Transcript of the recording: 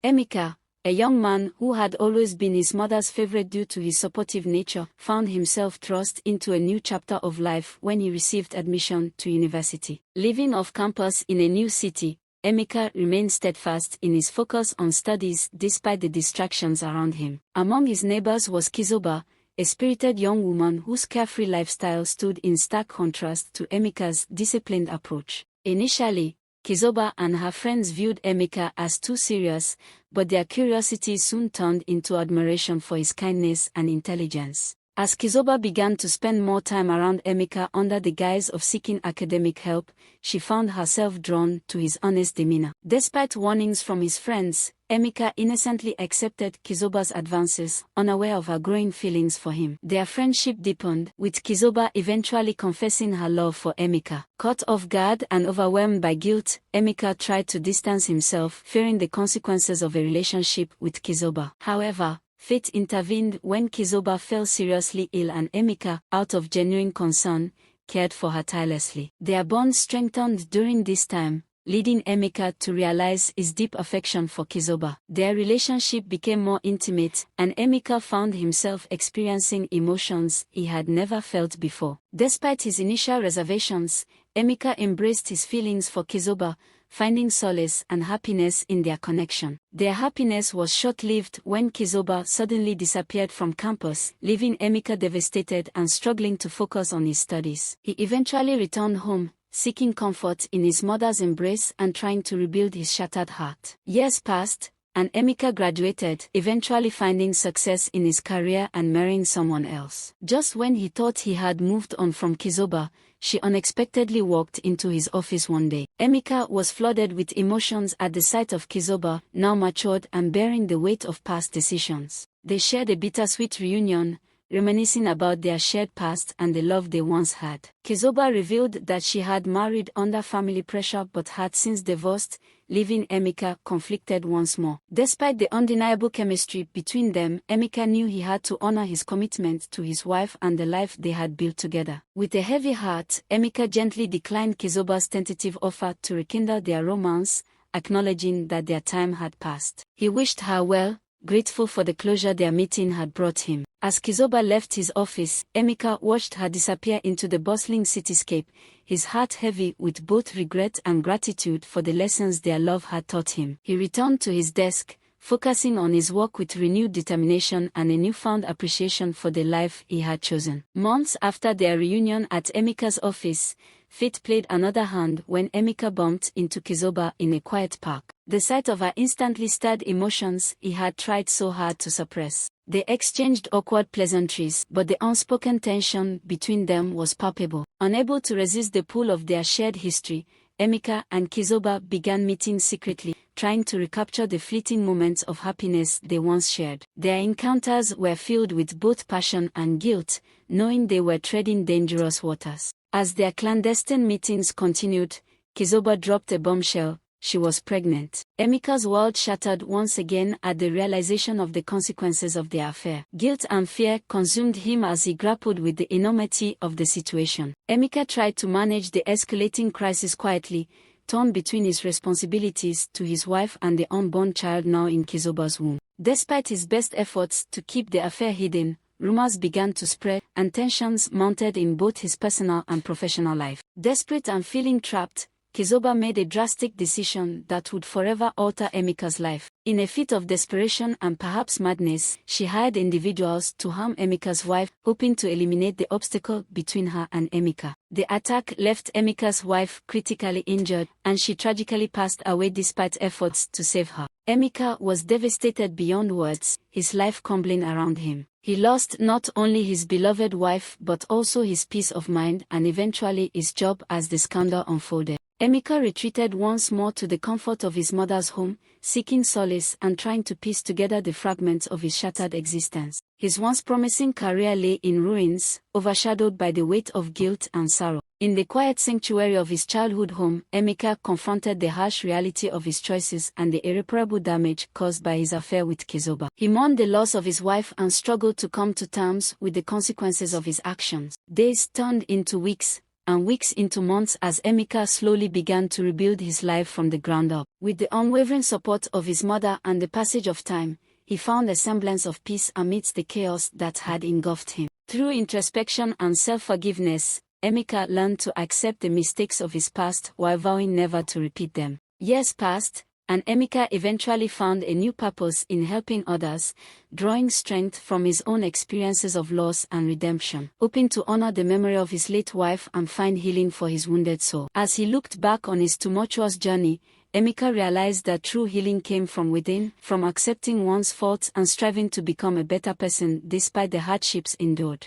Emeka, a young man who had always been his mother's favorite due to his supportive nature, found himself thrust into a new chapter of life when he received admission to university. Living off campus in a new city, Emeka remained steadfast in his focus on studies despite the distractions around him. Among his neighbors was Kizoba, a spirited young woman whose carefree lifestyle stood in stark contrast to Emeka's disciplined approach. Initially, Kizoba and her friends viewed Emeka as too serious, but their curiosity soon turned into admiration for his kindness and intelligence. As Kizoba began to spend more time around Emeka under the guise of seeking academic help, she found herself drawn to his honest demeanor. Despite warnings from his friends, Emeka innocently accepted Kizoba's advances, unaware of her growing feelings for him. Their friendship deepened, with Kizoba eventually confessing her love for Emeka. Caught off guard and overwhelmed by guilt, Emeka tried to distance himself, fearing the consequences of a relationship with Kizoba. However, fate intervened when Kizoba fell seriously ill and Emeka, out of genuine concern, cared for her tirelessly. Their bond strengthened during this time, leading Emeka to realize his deep affection for Kizoba. Their relationship became more intimate, and Emeka found himself experiencing emotions he had never felt before. Despite his initial reservations, Emeka embraced his feelings for Kizoba, finding solace and happiness in their connection. Their happiness was short-lived when Kizoba suddenly disappeared from campus, leaving Emeka devastated and struggling to focus on his studies. He eventually returned home, seeking comfort in his mother's embrace and trying to rebuild his shattered heart. Years passed, and Emeka graduated, eventually finding success in his career and marrying someone else. Just when he thought he had moved on from Kizoba, she unexpectedly walked into his office one day. Emeka was flooded with emotions at the sight of Kizoba, now matured and bearing the weight of past decisions. They shared a bittersweet reunion, reminiscing about their shared past and the love they once had. Kizoba revealed that she had married under family pressure but had since divorced, leaving Emeka conflicted once more. Despite the undeniable chemistry between them, Emeka knew he had to honor his commitment to his wife and the life they had built together. With a heavy heart, Emeka gently declined Kizoba's tentative offer to rekindle their romance, acknowledging that their time had passed. He wished her well, grateful for the closure their meeting had brought him. As Kizoba left his office, Emeka watched her disappear into the bustling cityscape, his heart heavy with both regret and gratitude for the lessons their love had taught him. He returned to his desk, focusing on his work with renewed determination and a newfound appreciation for the life he had chosen. Months after their reunion at Emeka's office, fate played another hand when Emeka bumped into Kizoba in a quiet park. The sight of her instantly stirred emotions he had tried so hard to suppress. They exchanged awkward pleasantries, but the unspoken tension between them was palpable. Unable to resist the pull of their shared history, Emeka and Kizoba began meeting secretly, trying to recapture the fleeting moments of happiness they once shared. Their encounters were filled with both passion and guilt, knowing they were treading dangerous waters. As their clandestine meetings continued, Kizoba dropped a bombshell: she was pregnant. Emeka's world shattered once again at the realization of the consequences of their affair. Guilt and fear consumed him as he grappled with the enormity of the situation. Emeka tried to manage the escalating crisis quietly, torn between his responsibilities to his wife and the unborn child now in Kizoba's womb. Despite his best efforts to keep the affair hidden, rumors began to spread, and tensions mounted in both his personal and professional life. Desperate and feeling trapped, Kizoba made a drastic decision that would forever alter Emeka's life. In a fit of desperation and perhaps madness, she hired individuals to harm Emeka's wife, hoping to eliminate the obstacle between her and Emeka. The attack left Emeka's wife critically injured, and she tragically passed away despite efforts to save her. Emeka was devastated beyond words, his life crumbling around him. He lost not only his beloved wife but also his peace of mind and eventually his job as the scandal unfolded. Emeka retreated once more to the comfort of his mother's home, seeking solace and trying to piece together the fragments of his shattered existence. His once promising career lay in ruins, overshadowed by the weight of guilt and sorrow. In the quiet sanctuary of his childhood home, Emeka confronted the harsh reality of his choices and the irreparable damage caused by his affair with Kizoba. He mourned the loss of his wife and struggled to come to terms with the consequences of his actions. Days turned into weeks, and weeks into months as Emeka slowly began to rebuild his life from the ground up. With the unwavering support of his mother and the passage of time, he found a semblance of peace amidst the chaos that had engulfed him. Through introspection and self-forgiveness, Emeka learned to accept the mistakes of his past while vowing never to repeat them. Years passed, and Emeka eventually found a new purpose in helping others, drawing strength from his own experiences of loss and redemption, hoping to honor the memory of his late wife and find healing for his wounded soul. As he looked back on his tumultuous journey, Emeka realized that true healing came from within, from accepting one's faults and striving to become a better person despite the hardships endured.